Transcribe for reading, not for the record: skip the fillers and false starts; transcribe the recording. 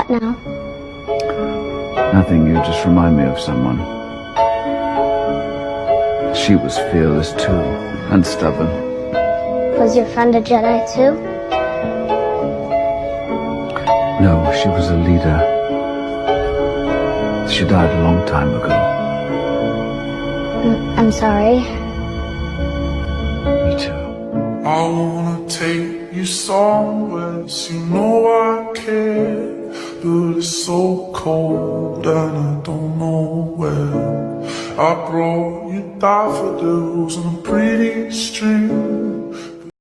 What now? Nothing, you just remind me of someone. She was fearless too, and stubborn. Was your friend a Jedi too? No, she was a leader. She died a long time ago. I'm sorry. Me too. I wanna take you somewhere, you know I care, but it's so cold and I don't know where. I brought you daffodils on a pretty string.